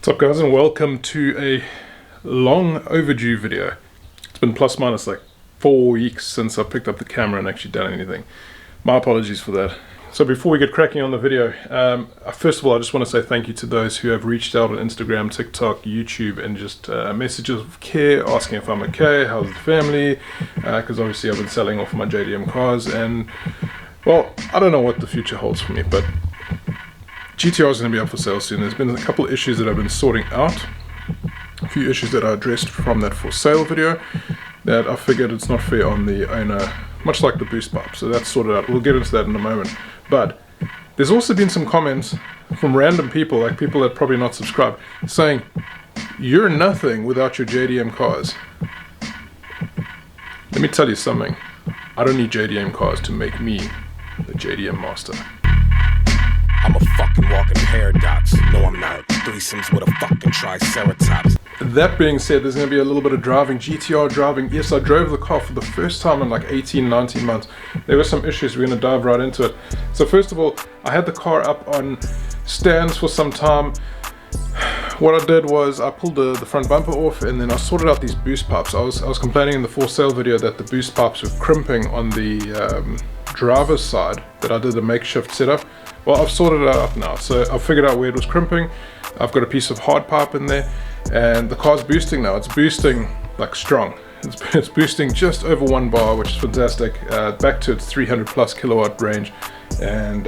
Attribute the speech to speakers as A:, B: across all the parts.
A: What's up guys, and welcome to a long overdue video. It's been plus minus like 4 weeks since I picked up the camera and actually done anything. My apologies for that. So before we get cracking on the video, first of all I just want to say thank you to those who have reached out on Instagram, TikTok, YouTube, and just messages of care, asking if I'm okay, how's the family, because obviously I've been selling off my JDM cars, and well, I don't know what the future holds for me, but GT-R is going to be up for sale soon. There's been a couple of issues that I've been sorting out, a few issues that I addressed from that for sale video that I figured it's not fair on the owner, much like the boost pipe, so that's sorted out. We'll get into that in a moment. But there's also been some comments from random people, like people that probably not subscribed, saying you're nothing without your JDM cars. Let me tell you something, I don't need JDM cars to make me the JDM master.
B: I'm a fucking walking paradox. No, I'm not. Threesomes with a fucking triceratops.
A: That being said, there's going to be a little bit of driving, GT-R driving. Yes, I drove the car for the first time in like 18, 19 months. There were some issues, we're going to dive right into it. So first of all, I had the car up on stands for some time. What I did was I pulled the front bumper off, and then I sorted out these boost pipes. I was complaining in the for sale video that the boost pipes were crimping on the driver's side, that I did a makeshift setup. Well, I've sorted it out now, so I've figured out where it was crimping. I've got a piece of hard pipe in there, and the car's boosting now. It's boosting like strong. It's boosting just over 1 bar, which is fantastic, back to its 300 plus kilowatt range, and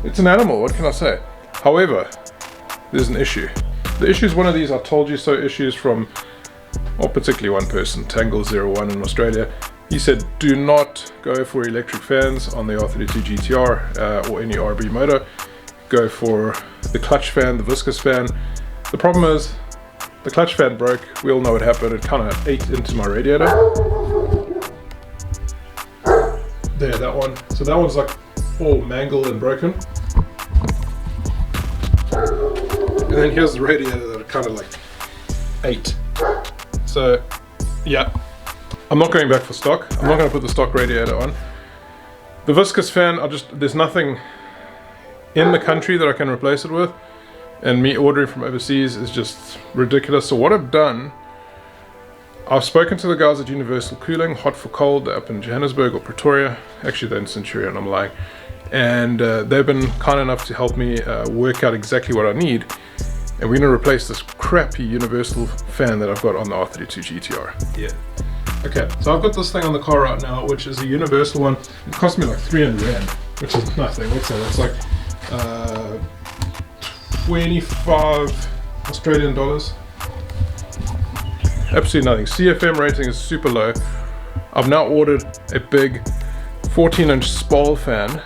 A: it's an animal, what can I say? However, there's an issue. The issue is one of these I told you so issues from, well, particularly one person, Tangle01 in Australia. He said, do not go for electric fans on the R32 GT-R or any RB motor. Go for the clutch fan, the viscous fan. The problem is, the clutch fan broke. We all know what happened. It kind of ate into my radiator. There, that one. So that one's like all mangled and broken. And then here's the radiator that it kind of like ate. So, yeah. I'm not going back for stock. I'm not going to put the stock radiator on. The viscous fan, there's nothing in the country that I can replace it with, and me ordering from overseas is just ridiculous. So what I've done, I've spoken to the guys at Universal Cooling, Hot for Cold, up in Johannesburg or Pretoria. Actually, they're in Centurion, I'm lying. And they've been kind enough to help me work out exactly what I need. And we're going to replace this crappy Universal fan that I've got on the R32 GT-R. Yeah. Okay, so I've got this thing on the car right now, which is a Universal one. It cost me like 300 Rand, which is nothing. What's that? It's like 25 Australian dollars. Absolutely nothing. CFM rating is super low. I've now ordered a big 14-inch Spal fan,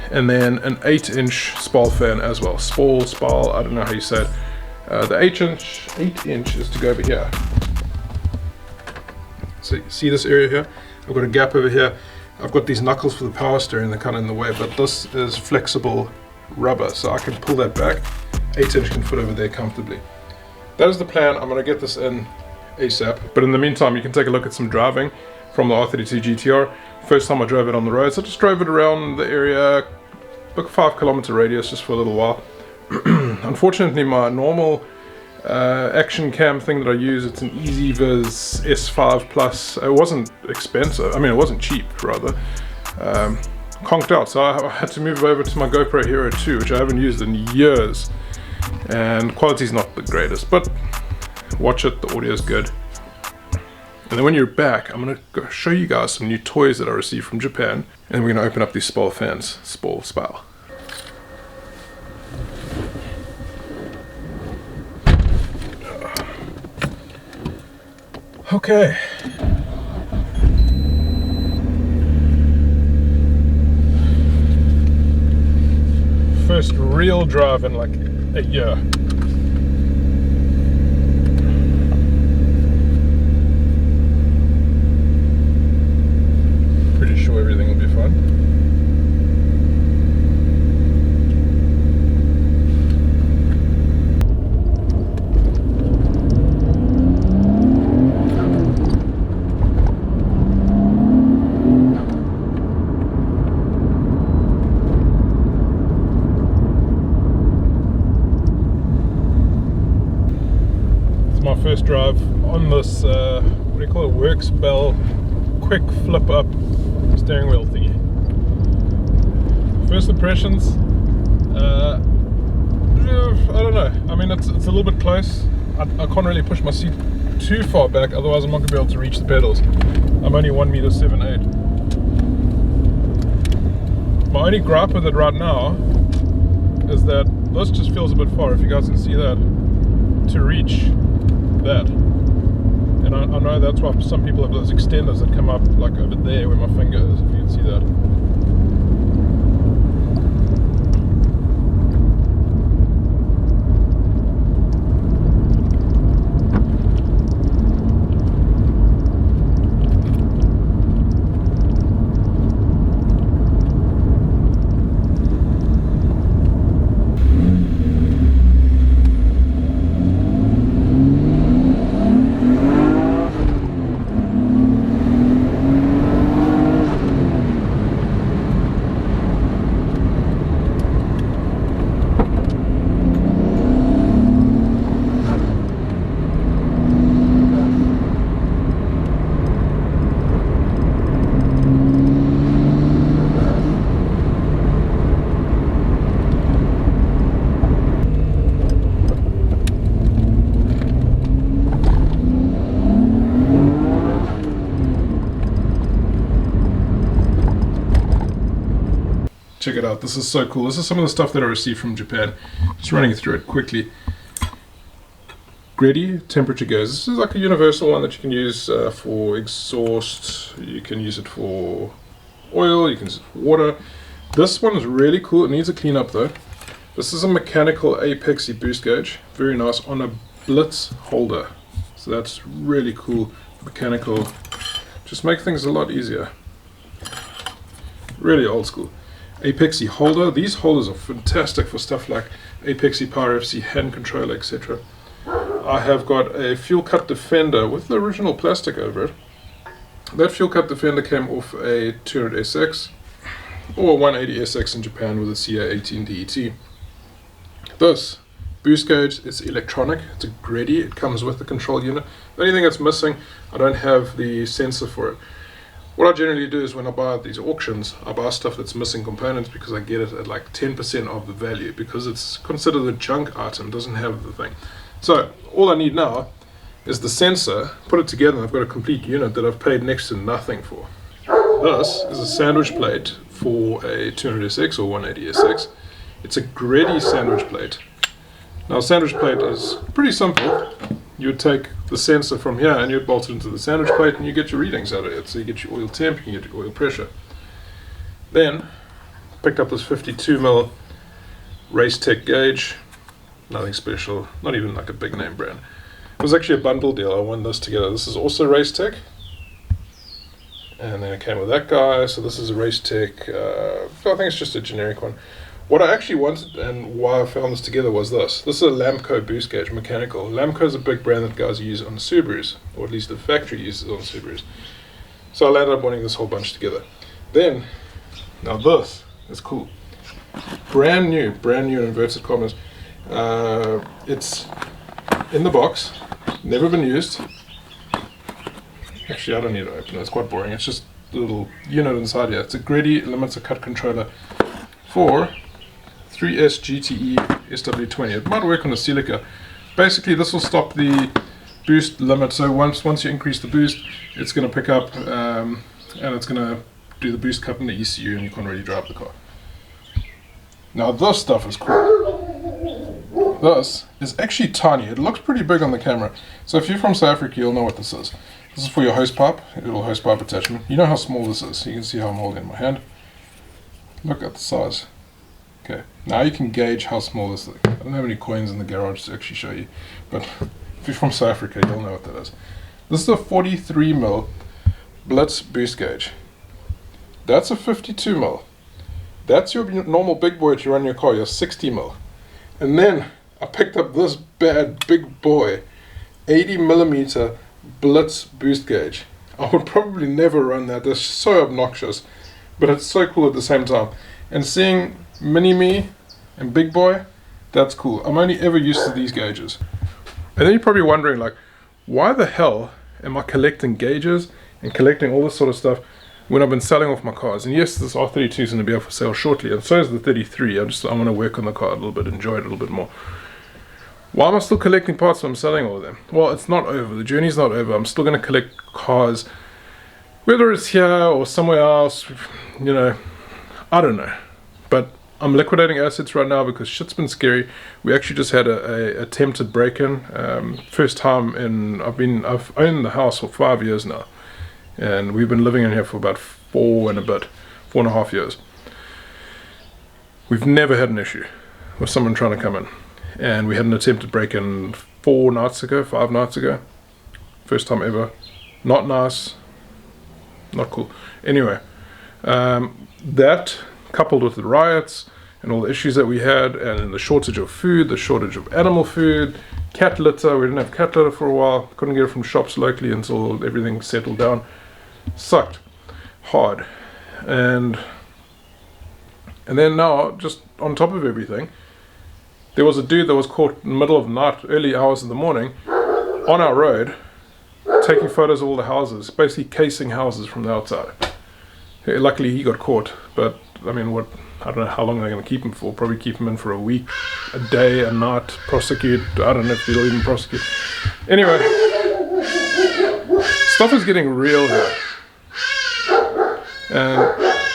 A: and then an 8-inch Spal fan as well. Spal, I don't know how you say it. The 8-inch is to go over here. So you see this area here? I've got a gap over here. I've got these knuckles for the power steering, they're kind of in the way, but this is flexible rubber, so I can pull that back. 8-inch can fit over there comfortably. That is the plan. I'm going to get this in ASAP. But in the meantime, you can take a look at some driving from the R32 GT-R. First time I drove it on the road, so I just drove it around the area, like a 5-kilometer radius, just for a little while. Unfortunately, my normal action cam thing that I use, it's an EasyViz S5 Plus. It wasn't expensive, I mean it wasn't cheap rather. Conked out, so I had to move over to my GoPro Hero 2, which I haven't used in years, and quality's not the greatest, but watch it, the audio is good. And then when you're back, I'm going to show you guys some new toys that I received from Japan, and we're going to open up these Spal fans. Spal. Okay. First real drive in like a year. Pretty sure everything will be fine. first drive on this, what do you call it, Works Bell quick flip up steering wheel thingy. First impressions, I don't know. I mean, it's a little bit close. I can't really push my seat too far back, otherwise I'm not going to be able to reach the pedals. I'm only 1.78 meters. My only gripe with it right now is that this just feels a bit far, if you guys can see that, to reach that. And I know that's why some people have those extenders that come up like over there where my finger is, if you can see that. Check it out, this is so cool. This is some of the stuff that I received from Japan. Just running through it quickly. Greddy temperature gauge. This is like a universal one that you can use for exhaust. You can use it for oil, you can use it for water. This one is really cool. It needs a clean up though. This is a mechanical apexy boost gauge. Very nice, on a blitz holder. So that's really cool. Mechanical. Just make things a lot easier. Really old school. Apexy holder. These holders are fantastic for stuff like apexy power FC hand controller, etc. I have got a fuel cut defender with the original plastic over it. That fuel cut defender came off a 200SX or 180SX in Japan with a CA18 DET. This boost gauge is electronic. It's a Greddy. It comes with the control unit. The only thing that's missing, I don't have the sensor for it. What I generally do is when I buy at these auctions, I buy stuff that's missing components because I get it at like 10% of the value, because it's considered a junk item, doesn't have the thing. So all I need now is the sensor, put it together, and I've got a complete unit that I've paid next to nothing for. This is a sandwich plate for a 200SX or 180SX. It's a Greddy sandwich plate. Now a sandwich plate is pretty simple. You would take the sensor from here and you'd bolt it into the sandwich plate and you get your readings out of it. So you get your oil temp, you get your oil pressure. Then picked up this 52mm Race Tech gauge. Nothing special, not even like a big name brand. It was actually a bundle deal. I won this together. This is also Race Tech. And then it came with that guy. So this is a Race Tech, I think it's just a generic one. What I actually wanted and why I found this together was this. This is a Lamco boost gauge, mechanical. Lamco is a big brand that guys use on Subarus, or at least the factory uses on Subarus. So I landed up wanting this whole bunch together. Then, now this is cool. Brand new in inverted commas. It's in the box, never been used. Actually, I don't need to open it, it's quite boring. It's just a little unit inside here. It's a Greddy limiter cut controller for 3S GTE SW20. It might work on a Celica. Basically, this will stop the boost limit. So once you increase the boost, it's going to pick up and it's going to do the boost cut in the ECU, and you can't really drive the car. Now this stuff is cool. This is actually tiny. It looks pretty big on the camera. So if you're from South Africa, you'll know what this is. This is for your hose pipe, a little hose pipe attachment. You know how small this is. You can see how I'm holding it in my hand. Look at the size. Okay, now you can gauge how small this is. I don't have any coins in the garage to actually show you, but if you're from South Africa, you'll know what that is. This is a 43mm Blitz boost gauge. That's a 52mm. That's your normal big boy that you run in your car, your 60mm. And then I picked up this bad big boy 80mm Blitz boost gauge. I would probably never run that. That's so obnoxious, but it's so cool at the same time. And seeing Mini Me and Big Boy, that's cool. I'm only ever used to these gauges. And then you're probably wondering, like, why the hell am I collecting gauges and collecting all this sort of stuff when I've been selling off my cars? And yes, this R32 is going to be up for sale shortly, and so is the 33. I want to work on the car a little bit, enjoy it a little bit more. Why am I still collecting parts when I'm selling all of them? Well, it's not over. The journey's not over. I'm still going to collect cars, whether it's here or somewhere else, you know, I don't know. But I'm liquidating assets right now because shit's been scary. We actually just had a attempted break-in. First time I've owned the house for 5 years now. And we've been living in here for about 4.5 years. We've never had an issue with someone trying to come in. And we had an attempted break-in 5 nights ago. First time ever. Not nice. Not cool. Anyway, that coupled with the riots and all the issues that we had, and the shortage of food, the shortage of animal food, cat litter. We didn't have cat litter for a while. Couldn't get it from shops locally until everything settled down. Sucked hard. And then now, just on top of everything, there was a dude that was caught in the middle of the night, early hours in the morning, on our road, taking photos of all the houses, basically casing houses from the outside. Luckily he got caught, but I mean, I don't know how long they're going to keep him for. Probably keep him in for a week, a day, a night, prosecute. I don't know if they'll even prosecute. Anyway, stuff is getting real here. And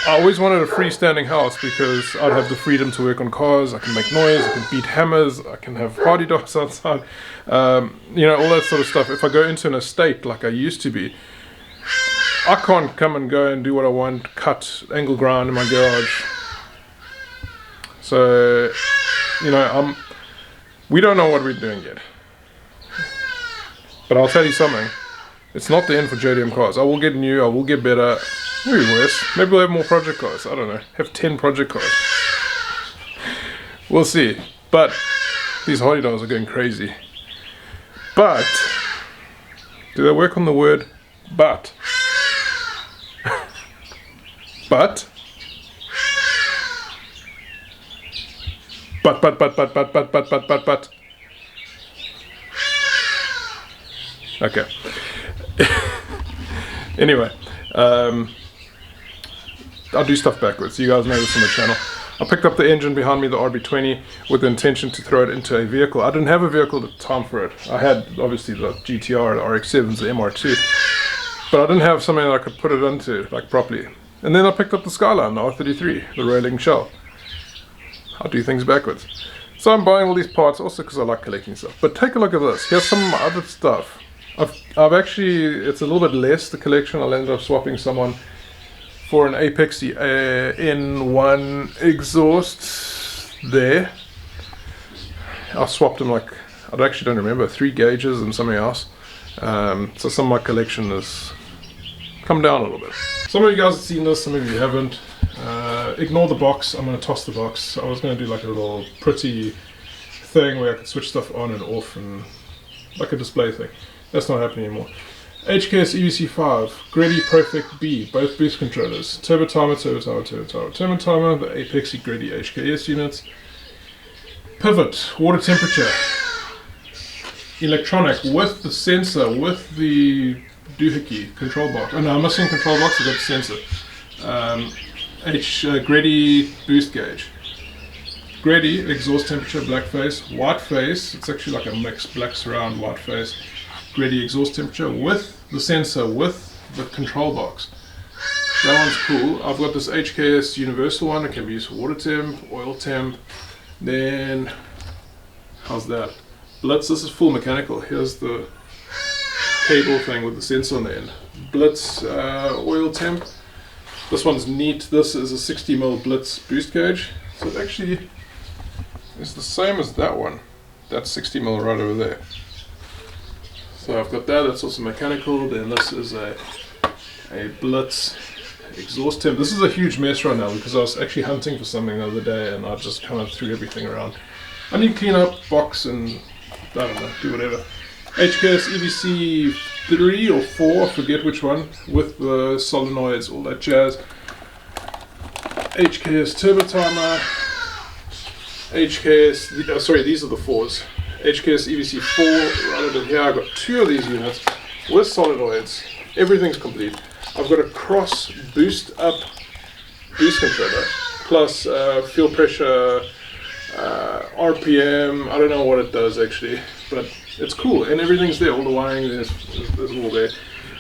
A: I always wanted a freestanding house because I'd have the freedom to work on cars. I can make noise, I can beat hammers, I can have party dogs outside, you know, all that sort of stuff. If I go into an estate like I used to be, I can't come and go and do what I want, cut angle ground in my garage. So, you know, we don't know what we're doing yet. But I'll tell you something, it's not the end for JDM cars. I will get new, I will get better, maybe worse. Maybe we'll have more project cars, I don't know. Have 10 project cars. We'll see. But these Hardy dolls are going crazy. But, do they work on the word but? But okay. Anyway, I'll do stuff backwards. You guys know this on the channel. I picked up the engine behind me, the RB20, with the intention to throw it into a vehicle. I didn't have a vehicle at the time for it. I had obviously the GT-R, the RX-7s, the MR2, but I didn't have something that I could put it into like properly. And then I picked up the Skyline, the R33, the rolling shell. I'll do things backwards. So I'm buying all these parts also because I like collecting stuff. But take a look at this. Here's some of my other stuff. I've actually, it's a little bit less, the collection. I'll end up swapping someone for an Apexy N1 exhaust there. I swapped them like, I actually don't remember, 3 gauges and something else. So some of my collection has come down a little bit. Some of you guys have seen this, some of you haven't. Ignore the box, I'm going to toss the box. I was going to do like a little pretty thing where I could switch stuff on and off and like a display thing. That's not happening anymore. HKS EVC5, Grady Perfect B, both boost controllers. Turbo timer, turbo timer, turbo timer, turbo timer, the Apexy Grady HKS units. Pivot, water temperature. Electronic with the sensor, with the doohickey control box. Oh no, I'm missing control box, I've got the sensor. Grady boost gauge. Grady exhaust temperature, black face, white face. It's actually like a mix, black surround, white face. Grady exhaust temperature with the sensor, with the control box. That one's cool. I've got this HKS universal one. It can be used for water temp, oil temp. Then, how's that? Blitz, this is full mechanical. Here's the cable thing with the sensor on the end. Blitz oil temp. This one's neat. This is a 60mm Blitz boost gauge. So it actually is the same as that one. That's 60mm right over there. So I've got that, that's also mechanical. Then this is a Blitz exhaust temp. This is a huge mess right now because I was actually hunting for something the other day and I just kind of threw everything around. I need to clean up, box and I don't know, do whatever. HKS EVC 3 or 4, I forget which one, with the solenoids, all that jazz. HKS turbo timer. HKS, sorry, these are the 4s. HKS EVC4 right over here. I've got 2 of these units with solenoids. Everything's complete. I've got a cross boost up boost controller plus fuel pressure, RPM. I don't know what it does actually, but it's cool, and everything's there. All the wiring is all there.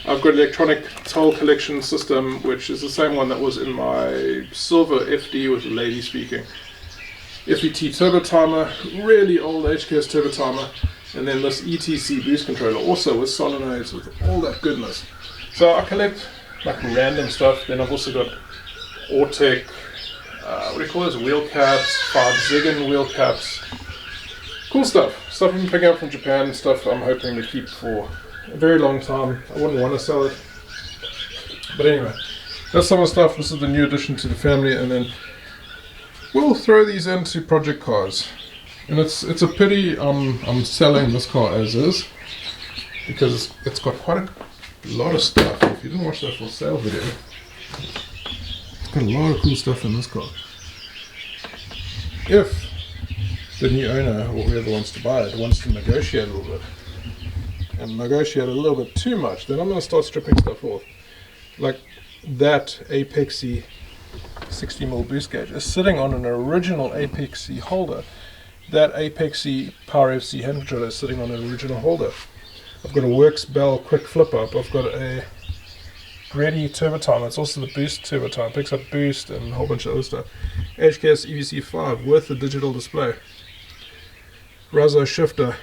A: I've got electronic toll collection system, which is the same one that was in my silver FD with the lady speaking. FET turbo timer, really old HKS turbo timer, and then this ETC boost controller, also with solenoids, with all that goodness. So I collect like random stuff. Then I've also got Ortec, what do you call those, wheel caps, 5 Ziggin wheel caps. Cool stuff. Stuff I'm picking up from Japan, stuff I'm hoping to keep for a very long time. I wouldn't want to sell it. But anyway, that's some of the stuff. This is the new addition to the family, and then we'll throw these into project cars. And it's a pity I'm selling this car as is, because it's got quite a lot of stuff. If you didn't watch that for sale video, it's got a lot of cool stuff in this car. If the new owner, or whoever wants to buy it, wants to negotiate a little bit, and negotiate a little bit too much, then I'm going to start stripping stuff off. Like that Apexy 60mm boost gauge is sitting on an original Apexy holder. That Apexy Power FC hand controller is sitting on an original holder. I've got a Works Bell quick flip up. I've got a Ready turbo timer. It's also the boost turbo timer. Picks up boost and a whole bunch of other stuff. HKS EVC5 with the digital display. Razzo shifter.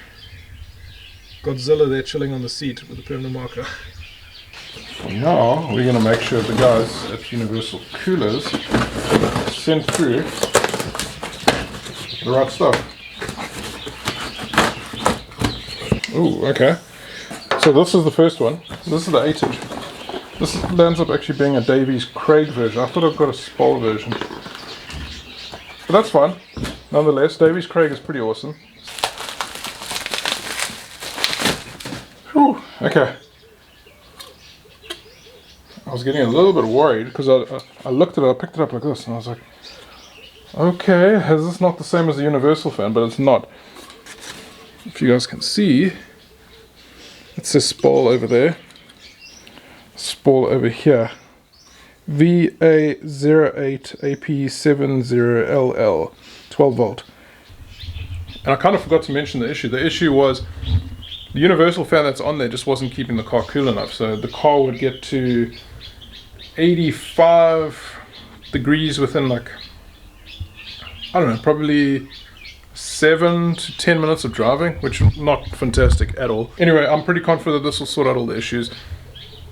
A: Godzilla there chilling on the seat with a permanent marker. Now we're going to make sure the guys at Universal Coolers send through the right stuff. Oh, okay. So this is the first one. This is the 8-inch. This ends up actually being a Davies Craig version. I thought I've got a Spol version, but that's fine. Nonetheless, Davies Craig is pretty awesome. Whew, okay. I was getting a little bit worried because I looked at it, I picked it up like this, and I was like, okay, is this not the same as the Universal fan? But it's not. If you guys can see, it says Spol over there, Spol over here, VA08AP70LL, 12 volt. And I kind of forgot to mention the issue. The issue was the Universal fan that's on there just wasn't keeping the car cool enough. So the car would get to 85 degrees within like, I don't know, probably 7 to 10 minutes of driving, which is not fantastic at all. Anyway, I'm pretty confident that this will sort out all the issues,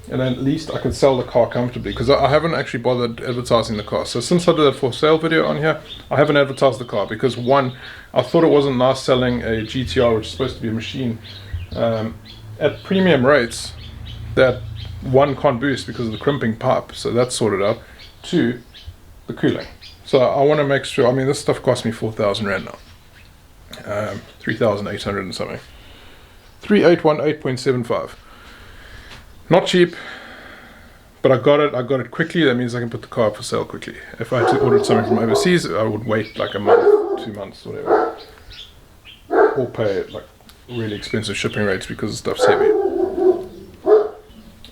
A: and at least I can sell the car comfortably, because I haven't actually bothered advertising the car. So since I did that for sale video on here, I haven't advertised the car because, one, I thought it wasn't nice selling a GT-R, which is supposed to be a machine, at premium rates that, one, can't boost because of the crimping pipe, so that's sorted out. Two, the cooling. So I want to make sure, I mean, this stuff cost me 4,000 Rand now. 3,800 and something. 3818.75. Not cheap, but I got it quickly. That means I can put the car up for sale quickly. If I had to order something from overseas, I would wait like a month, 2 months, whatever, or pay like really expensive shipping rates because the stuff's heavy.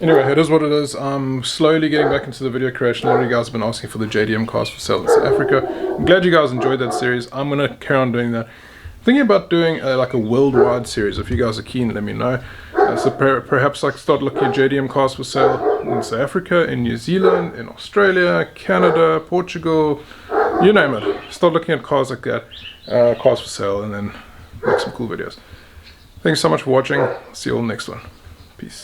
A: Anyway, it is what it is. I'm slowly getting back into the video creation. A lot of you guys have been asking for the JDM cars for sale in South Africa. I'm glad you guys enjoyed that series. I'm going to carry on doing that. Thinking about doing like a worldwide series. If you guys are keen, let me know. So perhaps I could start looking at JDM cars for sale in South Africa, in New Zealand, in Australia, Canada, Portugal, you name it. Start looking at cars like that, cars for sale, and then make some cool videos. Thanks so much for watching. See you all next one. Peace.